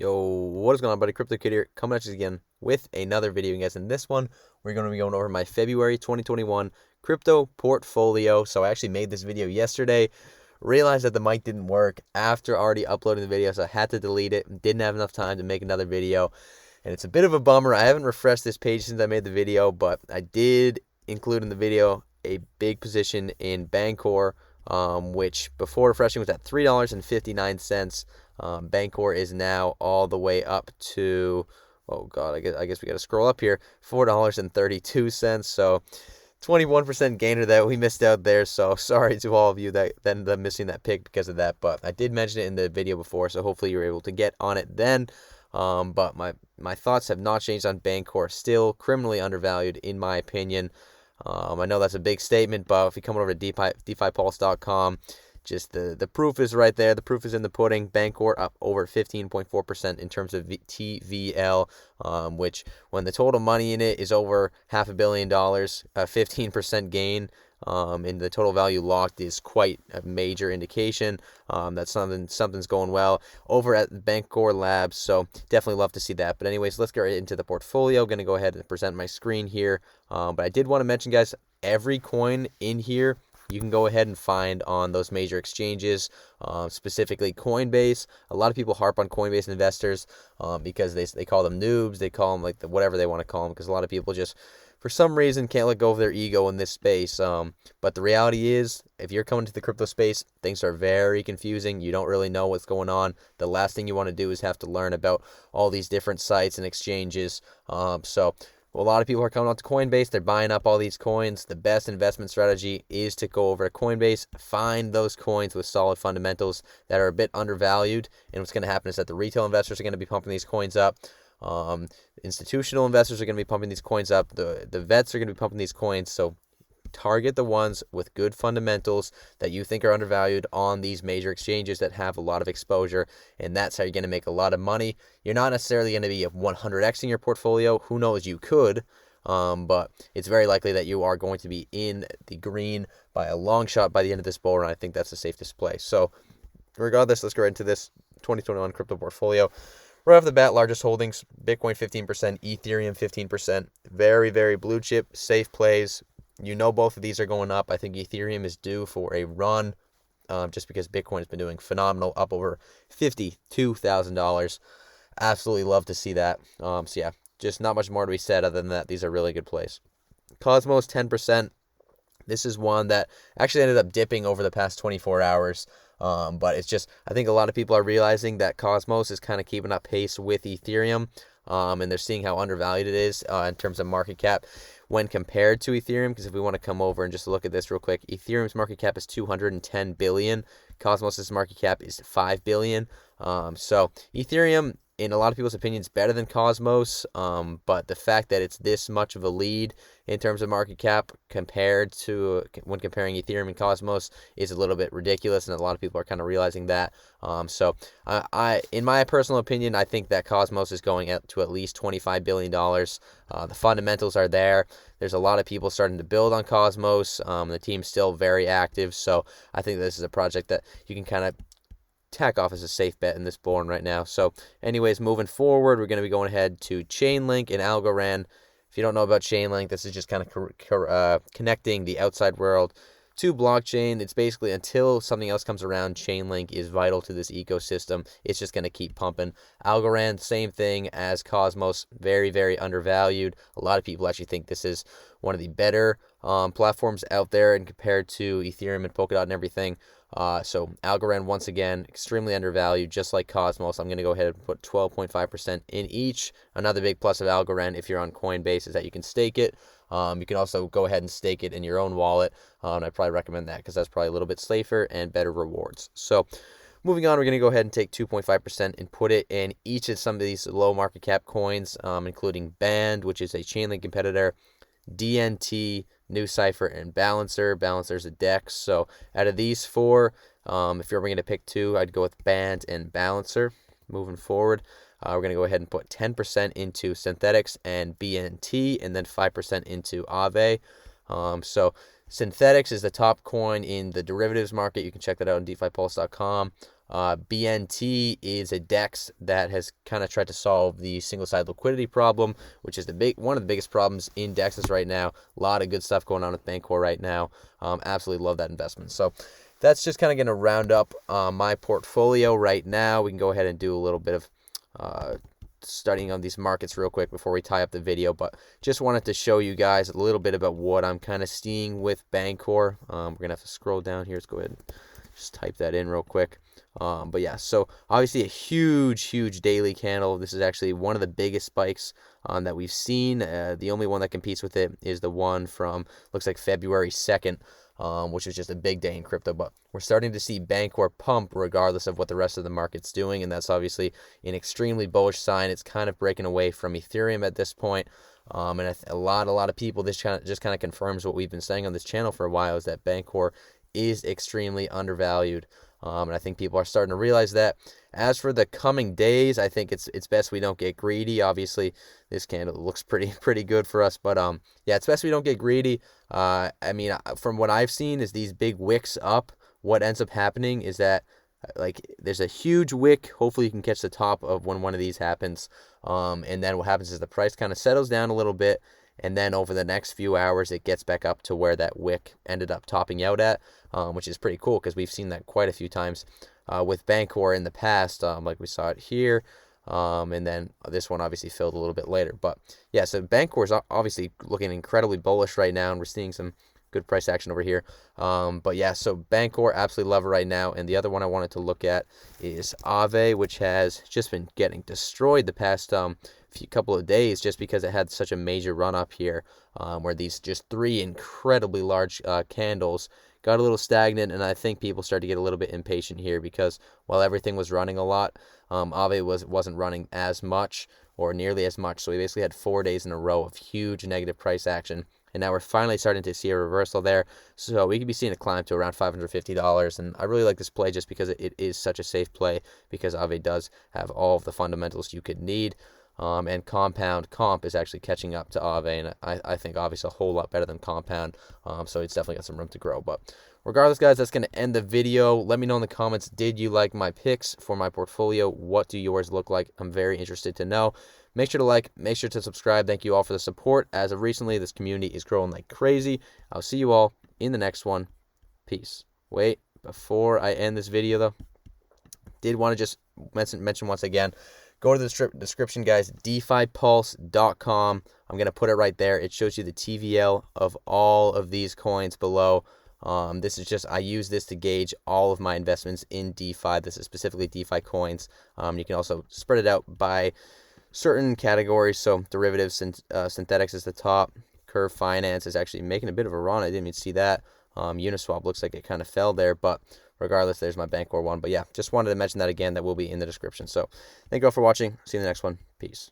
Yo, what is going on, buddy? Crypto Kid here, coming at you again with another video, guys. In this one, we're going to be going over my February 2021 crypto portfolio. So I actually made this video yesterday, realized that the mic didn't work after already uploading the video, so I had to delete it. Didn't have enough time to make another video, and it's a bit of a bummer. I haven't refreshed this page since I made the video, but I did include in the video a big position in Bancor, which before refreshing was at $3.59. Bancor is now all the way up to, oh god, I guess we got to scroll up here, $4.32. So 21% gainer that we missed out there. So sorry to all of you that ended up missing that pick because of that. But I did mention it in the video before, so hopefully you were able to get on it then. But my thoughts have not changed on Bancor. Still criminally undervalued in my opinion. I know that's a big statement, but if you come over to DeFiPulse.com, just the proof is right there. The proof is in the pudding. Bancor up over 15.4% in terms of TVL, which when the total money in it is over $500 million, a 15% gain in the total value locked is quite a major indication that something's going well over at Bancor Labs. So definitely love to see that. But anyways, let's get right into the portfolio. Going to go ahead and present my screen here. But I did want to mention, guys, every coin in here you can go ahead and find on those major exchanges, specifically Coinbase. A lot of people harp on Coinbase investors because they call them noobs. They call them like whatever they want to call them, because a lot of people just, for some reason, can't let go of their ego in this space. But the reality is, if you're coming to the crypto space, things are very confusing. You don't really know what's going on. The last thing you want to do is have to learn about all these different sites and exchanges. A lot of people are coming out to Coinbase. They're buying up all these coins. The best investment strategy is to go over to Coinbase, find those coins with solid fundamentals that are a bit undervalued. And what's going to happen is that the retail investors are going to be pumping these coins up. Institutional investors are going to be pumping these coins up. The vets are going to be pumping these coins. So target the ones with good fundamentals that you think are undervalued on these major exchanges that have a lot of exposure, and that's how you're going to make a lot of money. You're not necessarily going to be 100x in your portfolio. Who knows, you could, but it's very likely that you are going to be in the green by a long shot by the end of this bull run. I think that's the safest play. So regardless, let's go right into this 2021 crypto portfolio. Right off the bat, largest holdings, Bitcoin 15%, Ethereum 15%. Very, very blue chip, safe plays. You know both of these are going up. I think Ethereum is due for a run just because Bitcoin has been doing phenomenal, up over $52,000. Absolutely love to see that. So yeah, just not much more to be said other than that. These are really good plays. Cosmos 10%. This is one that actually ended up dipping over the past 24 hours. But it's just, I think a lot of people are realizing that Cosmos is kind of keeping up pace with Ethereum. And they're seeing how undervalued it is in terms of market cap when compared to Ethereum. Because if we want to come over and just look at this real quick, Ethereum's market cap is 210 billion. Cosmos's market cap is 5 billion. So Ethereum, in a lot of people's opinions, better than Cosmos. But the fact that it's this much of a lead in terms of market cap compared to when comparing Ethereum and Cosmos is a little bit ridiculous, and a lot of people are kind of realizing that. I, in my personal opinion, I think that Cosmos is going up to at least $25 billion. The fundamentals are there. There's a lot of people starting to build on Cosmos. The team's still very active, so I think this is a project that you can kind of tack off as a safe bet in this bull run right now. So anyways, moving forward, we're going to be going ahead to Chainlink and Algorand. If you don't know about Chainlink, this is just kind of connecting the outside world to blockchain. It's basically, until something else comes around, Chainlink is vital to this ecosystem. It's just going to keep pumping. Algorand, same thing as Cosmos, very, very undervalued. A lot of people actually think this is one of the better platforms out there, and compared to Ethereum and Polkadot and everything. So Algorand, once again, extremely undervalued, just like Cosmos. I'm going to go ahead and put 12.5% in each. Another big plus of Algorand, if you're on Coinbase, is that you can stake it. You can also go ahead and stake it in your own wallet. And I'd probably recommend that because that's probably a little bit safer and better rewards. So moving on, we're going to go ahead and take 2.5% and put it in each of some of these low market cap coins, including Band, which is a Chainlink competitor, DNT, New Cipher, and Balancer. Balancer's a DEX. So out of these four, if you're ever going to pick two, I'd go with Band and Balancer. Moving forward, we're going to go ahead and put 10% into Synthetics and BNT, and then 5% into Aave. So Synthetics is the top coin in the derivatives market. You can check that out on DeFiPulse.com. BNT is a DEX that has kind of tried to solve the single-side liquidity problem, which is one of the biggest problems in DEXs right now. A lot of good stuff going on with Bancor right now. Absolutely love that investment. So that's just kind of going to round up my portfolio right now. We can go ahead and do a little bit of studying on these markets real quick before we tie up the video, but just wanted to show you guys a little bit about what I'm kind of seeing with Bancor. We're gonna have to scroll down here. Let's go ahead and just type that in real quick. But yeah, so obviously a huge daily candle. This is actually one of the biggest spikes that we've seen. The only one that competes with it is the one from, looks like February 2nd, which is just a big day in crypto. But we're starting to see Bancor pump regardless of what the rest of the market's doing, and that's obviously an extremely bullish sign. It's kind of breaking away from Ethereum at this point. And a lot of people, this just kind of confirms what we've been saying on this channel for a while, is that Bancor is extremely undervalued. And I think people are starting to realize that. As for the coming days, I think it's best we don't get greedy. Obviously, this candle looks pretty good for us, but yeah, it's best we don't get greedy. I mean, from what I've seen is these big wicks up. What ends up happening is that like there's a huge wick. Hopefully, you can catch the top of when one of these happens. And then what happens is the price kind of settles down a little bit. And then over the next few hours, it gets back up to where that wick ended up topping out at, which is pretty cool because we've seen that quite a few times with Bancor in the past, like we saw it here. And then this one obviously filled a little bit later. But yeah, so Bancor is obviously looking incredibly bullish right now, and we're seeing some good price action over here. But yeah, so Bancor, absolutely love it right now. And the other one I wanted to look at is Aave, which has just been getting destroyed the past couple of days just because it had such a major run up here, where these just three incredibly large candles got a little stagnant, and I think people started to get a little bit impatient here because while everything was running a lot, Aave wasn't running as much or nearly as much. So we basically had 4 days in a row of huge negative price action. And now we're finally starting to see a reversal there. So we could be seeing a climb to around $550. And I really like this play just because it is such a safe play, because Aave does have all of the fundamentals you could need. And comp is actually catching up to Aave, and I think Aave's a whole lot better than compound. So it's definitely got some room to grow. But regardless, guys, that's going to end the video. Let me know in the comments, did you like my picks for my portfolio? What do yours look like? I'm very interested to know. Make sure to like, make sure to subscribe. Thank you all for the support. As of recently, this community is growing like crazy. I'll see you all in the next one. Peace. Wait, before I end this video, though, did want to just mention once again, go to the description, guys, defipulse.com. I'm going to put it right there. It shows you the TVL of all of these coins below. This is just, I use this to gauge all of my investments in DeFi. This is specifically DeFi coins. You can also spread it out by certain categories. So derivatives, synthetics is the top. Curve Finance is actually making a bit of a run. I didn't even see that. Uniswap looks like it kind of fell there, but regardless, there's my Bancor one. But yeah, just wanted to mention that again. That will be in the description. So thank you all for watching. See you in the next one. Peace.